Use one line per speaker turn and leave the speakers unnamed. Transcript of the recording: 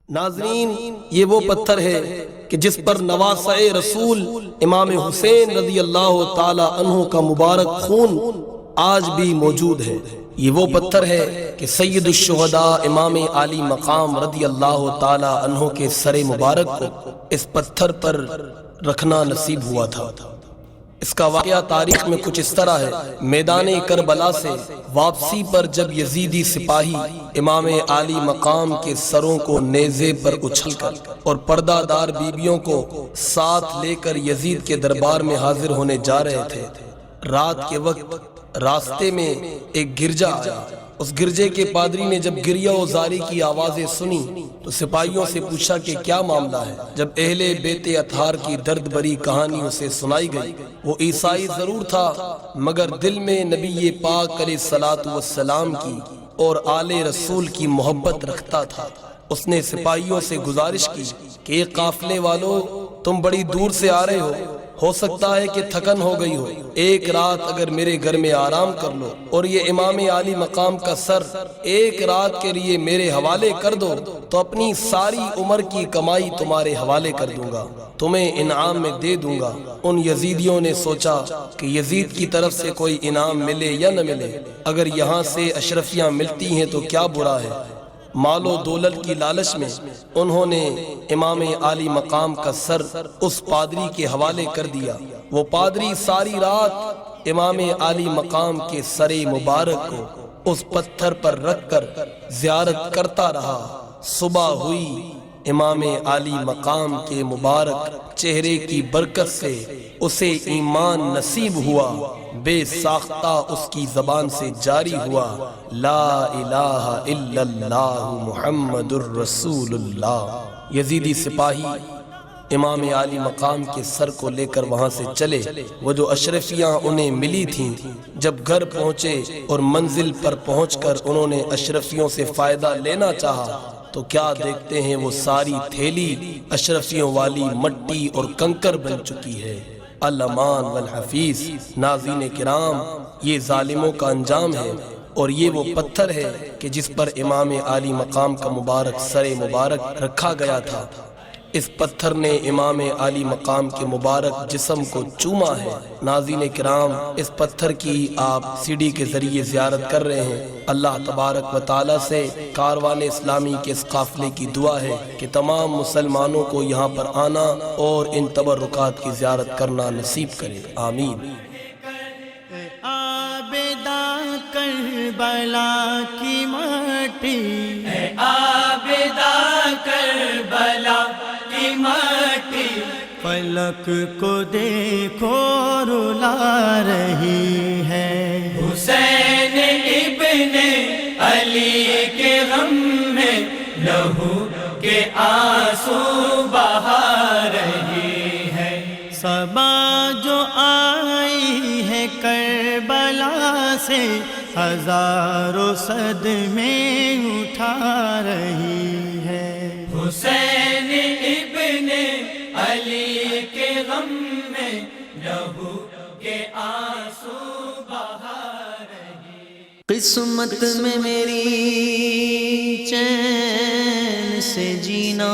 ناظرین، یہ وہ پتھر ہے کہ جس پر نواسۂ رسول امام حسین رضی اللہ تعالی عنہ کا مبارک خون آج بھی موجود ہے۔ یہ وہ پتھر ہے کہ سید الشہداء امام عالی مقام رضی اللہ تعالی عنہ کے سر مبارک کو اس پتھر پر رکھنا نصیب ہوا تھا۔ اس کا واقعہ تاریخ میں کچھ اس طرح ہے۔ میدان کربلا سے واپسی پر جب یزیدی سپاہی امام عالی مقام کے سروں کو نیزے پر اچھل کر اور پردہ دار بیبیوں کو ساتھ لے کر یزید کے دربار میں حاضر ہونے جا رہے تھے، رات کے وقت راستے میں ایک گرجا آیا۔ اس گرجے کے پادری نے جب گریہ و زاری کی آوازیں سنی تو سپاہیوں سے پوچھا کہ کیا معاملہ ہے۔ جب اہل بیت اطہار کی درد بری کہانی اسے سنائی گئی، وہ عیسائی ضرور تھا مگر دل میں نبی پاک علیہ الصلوۃ والسلام کی اور آل رسول کی محبت رکھتا تھا۔ اس نے سپاہیوں سے گزارش کی کہ ایک قافلے والوں، تم بڑی دور سے آ رہے ہو سکتا ہے کہ تھکن ہو گئی ہو، ایک رات اگر میرے گھر میں آرام کر لو اور یہ امام عالی مقام کا سر ایک رات کے لیے میرے حوالے کر دو تو اپنی ساری عمر کی کمائی تمہارے حوالے کر دوں گا، تمہیں انعام میں دے دوں گا۔ ان یزیدیوں نے سوچا کہ یزید کی طرف سے کوئی انعام ملے یا نہ ملے، اگر یہاں سے اشرفیاں ملتی ہیں تو کیا برا ہے۔ مال و دولت کی لالچ میں انہوں نے امام عالی مقام کا سر اس پادری کے حوالے کر دیا۔ وہ پادری ساری رات امام عالی مقام کے سر مبارک کو اس پتھر پر رکھ کر زیارت کرتا رہا۔ صبح ہوئی، امام عالی مقام کے مبارک چہرے کی برکت سے اسے ایمان نصیب ہوا، بے ساختہ اس کی زبان سے جاری ہوا، لا الہ الا اللہ محمد الرسول اللہ۔ یزیدی سپاہی امام عالی مقام کے سر کو لے کر وہاں سے چلے۔ وہ جو اشرفیاں انہیں ملی تھیں، جب گھر پہنچے اور منزل پر پہنچ کر انہوں نے اشرفیوں سے فائدہ لینا چاہا تو کیا دیکھتے ہیں وہ ساری تھیلی اشرفیوں والی مٹی اور کنکر بن چکی ہے۔ الامان والحفیظ۔ ناظرین کرام، یہ ظالموں کا انجام ہے اور یہ وہ پتھر ہے کہ جس پر امام عالی مقام کا مبارک سر مبارک رکھا گیا تھا۔ اس پتھر نے امام عالی مقام کے مبارک جسم کو چوما ہے۔ ناظرین کرام، اس پتھر کی آپ سی ڈی کے ذریعے زیارت کر رہے ہیں۔ اللہ تبارک و تعالی سے کاروان اسلامی کے اس قافلے کی دعا ہے کہ تمام مسلمانوں کو یہاں پر آنا اور ان تبرکات کی زیارت کرنا نصیب کرے، آمین۔
کربلا کی مٹی،
اے عابدہ کربلا کی مٹی،
فلک کو دیکھو رلا رہی ہے،
حسین ابن علی کے غم میں لہو کے آنسو بہا رہی ہے۔
صبا جو آئی ہے کربلا سے ہزاروں صدمے اٹھا رہی ہے،
حسین ابن علی کے غم میں لہو کے آنسو بہا رہی۔
قسمت میں میری چین سے جینا